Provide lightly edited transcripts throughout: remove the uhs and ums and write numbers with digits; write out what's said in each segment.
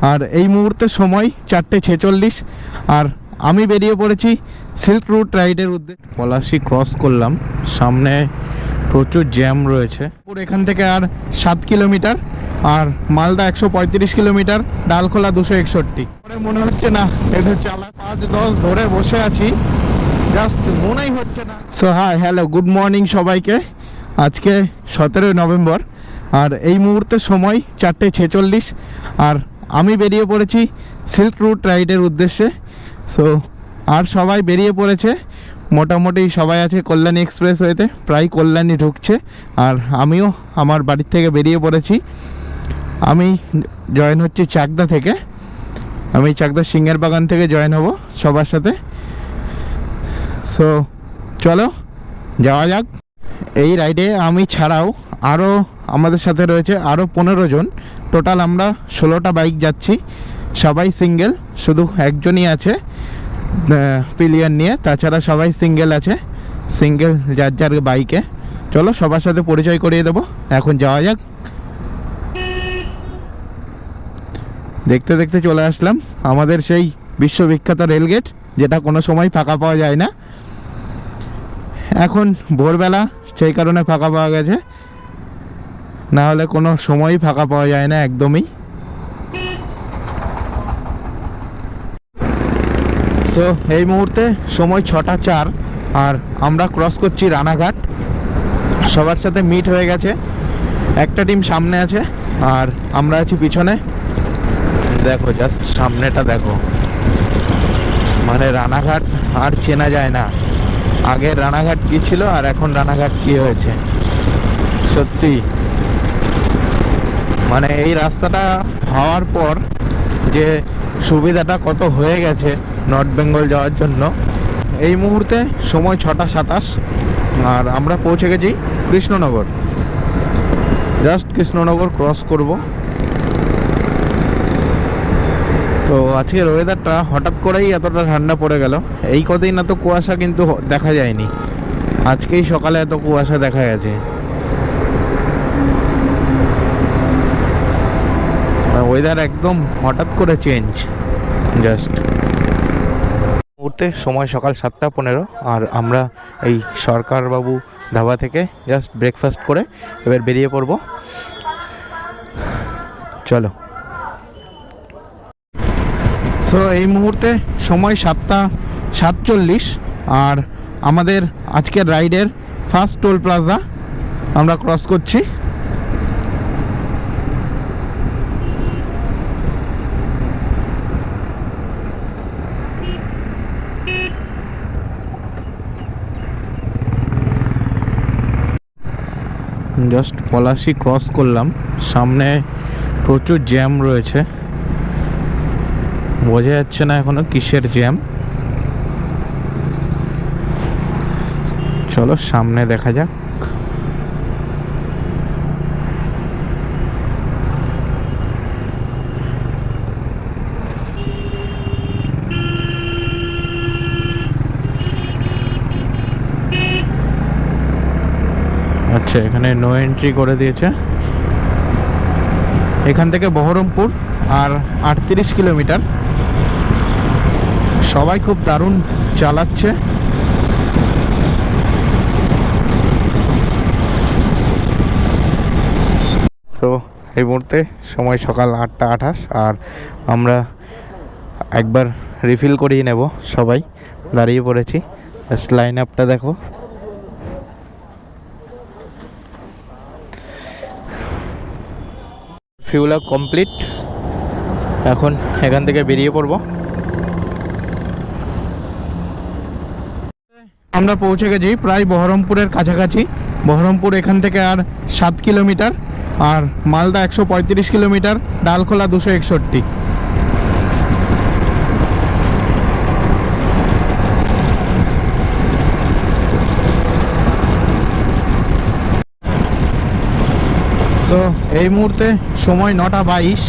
আর এই মুহূর্তে সময় 4:46 আর আমি বেরিয়ে পড়েছি সিল্ক রুট রাইডের উদ্দেশ্যে। পলাশী ক্রস করলাম, সামনে প্রচুর জ্যাম রয়েছে। এখান থেকে আর 7 কিলোমিটার, আর মালদা 135 কিলোমিটার, ডালখোলা 261। মনে হচ্ছে না এটা চালা 5-10 ধরে বসে আছি, জাস্ট মনেই হচ্ছে না। So hi hello good morning সবাইকে। আজকে 17 নভেম্বর আর এই মুহূর্তে সময় 4:46 আর আমি বেরিয়ে পড়েছি সিল্ক রুট রাইডের উদ্দেশ্যে। সো আর সবাই বেরিয়ে পড়েছে, মোটামুটি সবাই আছে কল্যাণী এক্সপ্রেসওয়েতে, প্রায় কল্যাণী ঢুকছে। আর আমিও আমার বাড়ির থেকে বেরিয়ে পড়েছি। আমি জয়েন হচ্ছি চাকদা থেকে, আমি চাকদা সিংহের বাগান থেকে জয়েন হব সবার সাথে। সো চলো যাওয়া যাক। এই রাইডে আমি ছাড়াও আরও আমাদের সাথে রয়েছে আরও 15 জন। টোটাল আমরা 16টা বাইক যাচ্ছি, সবাই সিঙ্গেল, শুধু একজনই আছে পিলিয়ন নিয়ে, তাছাড়া সবাই সিঙ্গেল আছে, সিঙ্গেল যার যার বাইকে। চলো সবার সাথে পরিচয় করিয়ে দেবো, এখন যাওয়া যাক। দেখতে দেখতে চলে আসলাম আমাদের সেই বিশ্ববিখ্যাত রেলগেট, যেটা কোনো সময় ফাঁকা পাওয়া যায় না। এখন ভোরবেলা, সেই কারণে ফাঁকা পাওয়া গেছে, না হলে কোনো সময়ই ফাঁকা পাওয়া যায় না একদমই। সো এই মুহূর্তে সময় 6:04 আর আমরা ক্রস করছি রানাঘাট। সবার সাথে মিট হয়ে গেছে, একটা টিম সামনে আছে আর আমরা আছি পিছনে। দেখো জাস্ট সামনেটা দেখো, মানে রানাঘাট আর চেনা যায় না। আগের রানাঘাট কী ছিল আর এখন রানাঘাট কী হয়েছে, সত্যি মানে এই রাস্তাটা হওয়ার পর যে সুবিধাটা কত হয়ে গেছে নর্থ বেঙ্গল যাওয়ার জন্য। এই মুহূর্তে সময় 6:27 আর আমরা পৌঁছে গেছি কৃষ্ণনগর। জাস্ট কৃষ্ণনগর ক্রস করব। তো আজকের ওয়েদারটা হঠাৎ করেই এতটা ঠান্ডা পড়ে গেল। এই কদিন এত কুয়াশা কিন্তু দেখা যায়নি, আজকেই সকালে এত কুয়াশা দেখা গেছে। ওয়েদার একদম হঠাৎ করে চেঞ্জ। জাস্ট মুহূর্তে সময় সকাল 7:15 আর আমরা এই সরকারবাবু ধাবা থেকে জাস্ট ব্রেকফাস্ট করে এবার বেরিয়ে পড়ব। চলো। সো এই মুহূর্তে সময় 7:47 আর আমাদের আজকের রাইডের ফার্স্ট টোল প্লাজা আমরা ক্রস করছি। জাস্ট পলাশী ক্রস করলাম, সামনে প্রচুর জ্যাম রয়েছে, বোঝা যাচ্ছে না এখনো কিসের জ্যাম। চলো সামনে দেখা যাক। আচ্ছা, এখানে নো এন্ট্রি করে দিয়েছে। এখান থেকে বহরমপুর আর 38 কিলোমিটার। সবাই খুব দারুণ চালাচ্ছে। তো এই মুহূর্তে সময় সকাল 8:28 আর আমরা একবার রিফিল করিয়ে নেব। সবাই দাঁড়িয়ে পড়েছি, লাইন আপটা দেখো। ফিউল আপ কমপ্লিট, এখন এখান থেকে বেরিয়ে পড়ব। আমরা পৌঁছে গেছি প্রায় বহরমপুরের কাছাকাছি। বহরমপুর এখান থেকে আর 7 কিলোমিটার, আর মালদা 135 কিলোমিটার, ডালখোলা 261। সো এই মুহূর্তে সময় 9:22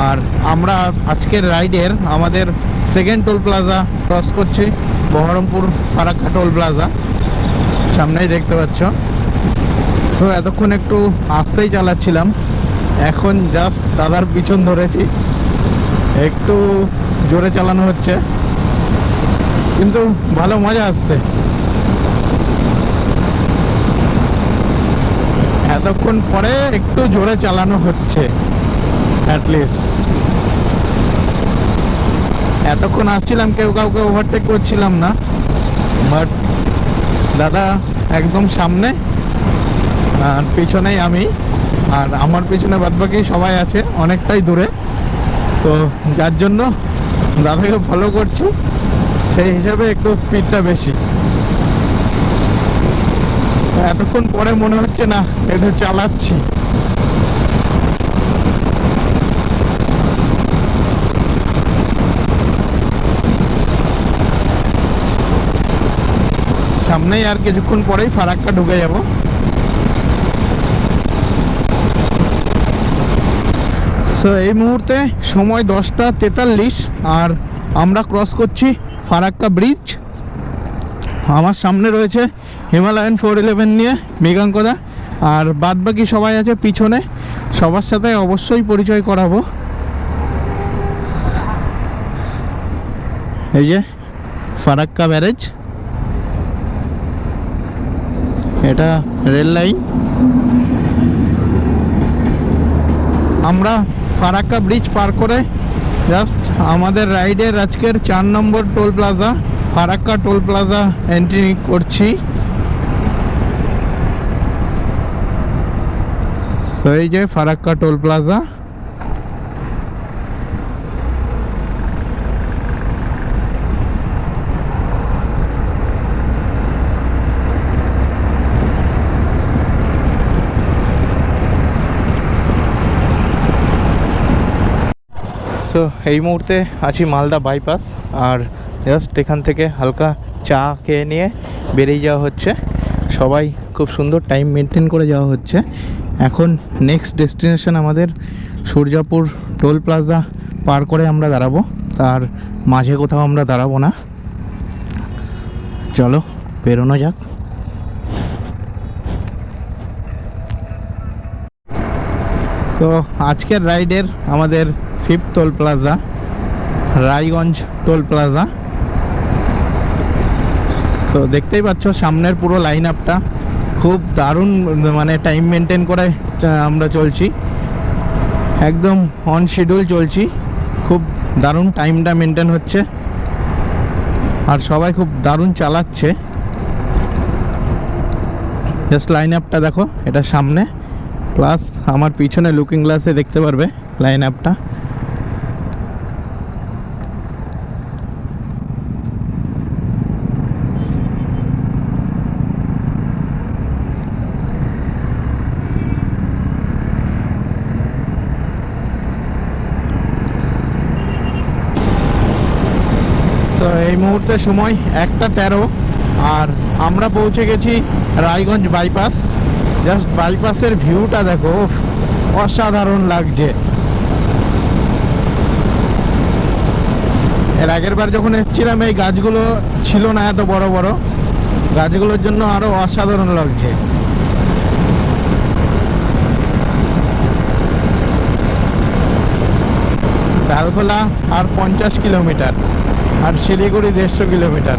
আর আমরা আজকের রাইডের আমাদের সেকেন্ড টোল প্লাজা ক্রস করছি, বহরমপুর ফারাক্কা টোল প্লাজা, সামনেই দেখতে পাচ্ছ। সো এতক্ষণ একটু আস্তেই চালাচ্ছিলাম, এখন জাস্ট দাদার পিছন ধরেছি, একটু জোরে চালানো হচ্ছে, কিন্তু ভালো মজা আসছে। এতক্ষণ পরে একটু জোরে চালানো হচ্ছে অ্যাটলিস্ট। এতক্ষণ আসছিলাম, কেউ কাউকে ওভারটেক করছিলাম না, বাট দাদা একদম সামনে আর পিছনেই আমি, আর আমার পিছনে বাদবাকি সবাই আছে অনেকটাই দূরে, তো যার জন্য দাদাকে ফলো করছি, সেই হিসাবে একটু স্পিডটা বেশি। এতক্ষণ পরে মনে হচ্ছে না একটু চালাচ্ছি। সামনেই আর কিছুক্ষণ পরেই ফারাক্কা ঢুকে যাব। সো এই মুহূর্তে সময় 10:43 আর আমরা ক্রস করছি ফারাক্কা ব্রিজ। আমার সামনে রয়েছে হিমালয়ান 411 নিয়ে মৃগাঙ্কদা, আর বাদবাকি সবাই আছে পিছনে। সবার সাথে অবশ্যই পরিচয় করাবো। এই যে ফারাক্কা ব্যারেজ, এটা রেল লাইন। আমরা ফারাক্কা ব্রিজ পার করে জাস্ট আমাদের রাইডের আজকের 4 number toll plaza Farakka toll plaza entry করছি। সো এই যে ফারাক্কা টোল প্লাজা। সো এই মুহূর্তে আছি মালদা বাইপাস, আর জাস্ট এখান থেকে হালকা চা খেয়ে নিয়ে বেরিয়ে যাওয়া হচ্ছে। সবাই খুব সুন্দর টাইম মেনটেন করে যাওয়া হচ্ছে। এখন নেক্সট ডেস্টিনেশন আমাদের সূর্যাপুর টোল প্লাজা পার করে আমরা দাঁড়াবো, তার মাঝে কোথাও আমরা দাঁড়াবো না। চলো বেরোনো যাক। তো আজকের রাইডের আমাদের 5th toll plaza Raiganj toll plaza. So দেখতেই পাচ্ছ সামনের পুরো লাইন আপটা খুব দারুণ, মানে টাইম মেনটেন করে আমরা চলছি, একদম অন শিডিউল চলছি। খুব দারুণ টাইমটা মেনটেন হচ্ছে, আর সবাই খুব দারুণ চালাচ্ছে। জাস্ট লাইন আপটা দেখো, এটা সামনে, প্লাস আমার পিছনে লুকিং গ্লাসে দেখতে পারবে লাইন আপটা। তো এই মুহূর্তে সময় 1:13 আর আমরা পৌঁছে গেছি রায়গঞ্জ বাইপাস। জাস্ট বাইপাসের ভিউটা দেখো, অসাধারণ লাগছে। এর আগের বার যখন এসেছিলাম এই গাছগুলো ছিল না এত বড় বড়, গাছগুলোর জন্য আরো অসাধারণ লাগছে। ডালখোলা আর 50 কিলোমিটার, আর শিলিগুড়ি 150 কিলোমিটার,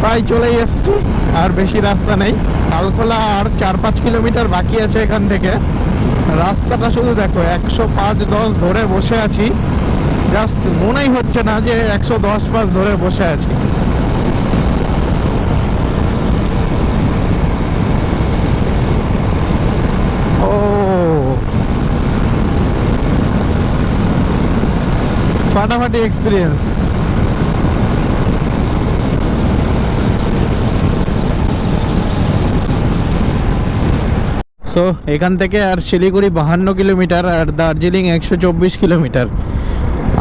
প্রায় চলেই এসছি। আর বেশি রাস্তা নেই, ডালখোলা আর 4-5 কিলোমিটার বাকি আছে এখান থেকে। রাস্তাটা শুধু দেখো, 105-10 ধরে বসে আছি, জাস্ট মনেই হচ্ছে না যে 110 ধরে বসে আছি। ও ফাটাফাটি এক্সপিরিয়েন্স। সো এখান থেকে আর শিলিগুড়ি 52 কিলোমিটার, আর দার্জিলিং 124 কিলোমিটার।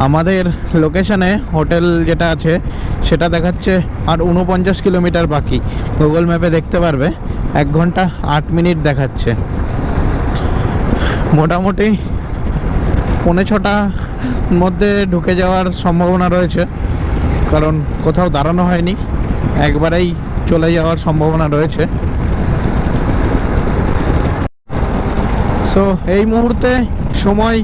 আমাদের লোকেশনে হোটেল যেটা আছে সেটা দেখাচ্ছে আর 49 কিলোমিটার বাকি। গুগল ম্যাপে দেখতে পারবে 1 ঘন্টা 8 মিনিট দেখাচ্ছে। মোটামুটি 5:45 মধ্যে ঢুকে যাওয়ার সম্ভাবনা রয়েছে, কারণ কোথাও দাঁড়ানো হয়নি, একবারেই চলে যাওয়ার সম্ভাবনা রয়েছে। সো এই মুহূর্তে সময়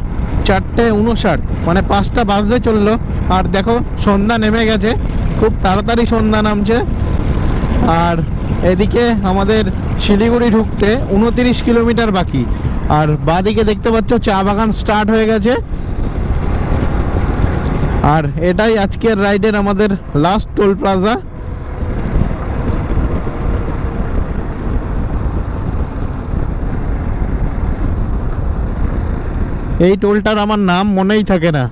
4:59, মানে 5টা বাজতে চললো। আর দেখো সন্ধ্যা নেমে গেছে, খুব তাড়াতাড়ি সন্ধ্যা নামছে। আর এদিকে আমাদের শিলিগুড়ি ঢুকতে 29 কিলোমিটার বাকি। আর বাঁদিকে দেখতে পাচ্ছ চা বাগান স্টার্ট হয়ে গেছে। আর এটাই আজকের রাইডের আমাদের লাস্ট টোল প্লাজা। এই টোলটার আমার নাম মনেই থাকে না।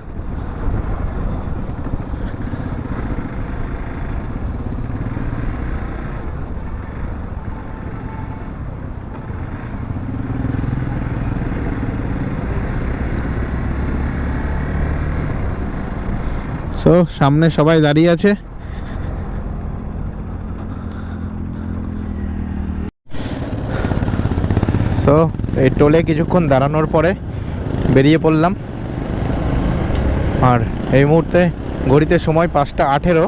সো সামনে সবাই দাঁড়িয়ে আছে। সো এই টোলে কিছুক্ষণ দাঁড়ানোর পরে বেরিয়ে পড়লাম। আর এই মুহূর্তে ঘড়িতে সময় 5:18।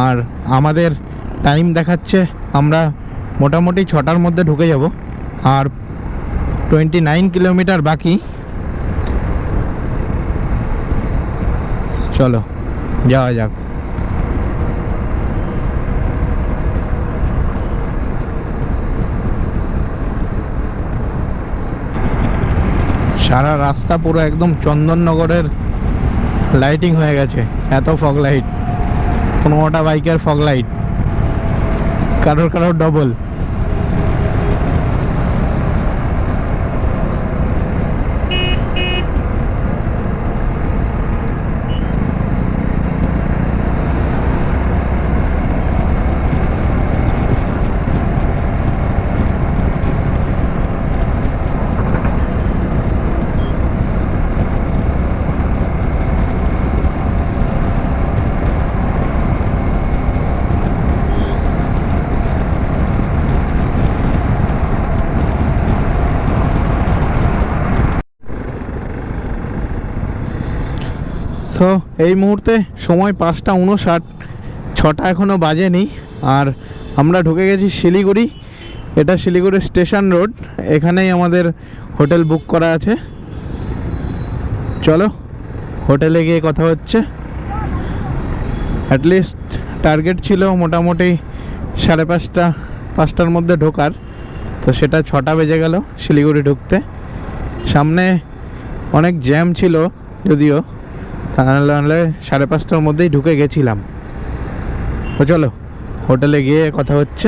আর আমাদের টাইম দেখাচ্ছে আমরা মোটামুটি 6টার মধ্যে ঢুকে যাব। আর 29 কিলোমিটার বাকি। চলো যাওয়া যাক। সারা রাস্তা পুরো একদম চন্দননগরের লাইটিং হয়ে গেছে, এত ফগ লাইট। কোনোটা বাইকের ফগ লাইট, কারোর কারোর ডবল। সো এই মুহূর্তে সময় 5:59, 6টা এখনও বাজেনি। আর আমরা ঢুকে গেছি শিলিগুড়ি। এটা শিলিগুড়ি স্টেশন রোড, এখানেই আমাদের হোটেল বুক করা আছে। চলো হোটেলে গিয়ে কথা হচ্ছে। অ্যাটলিস্ট টার্গেট ছিল মোটামুটি 5:30-5টার মধ্যে ঢোকার, তো সেটা 6টা বেজে গেল শিলিগুড়ি ঢুকতে। সামনে অনেক জ্যাম ছিল যদিও, তাহলে 5:30টার মধ্যেই ঢুকে গেছিলাম। তো চলো হোটেলে গিয়ে কথা হচ্ছে।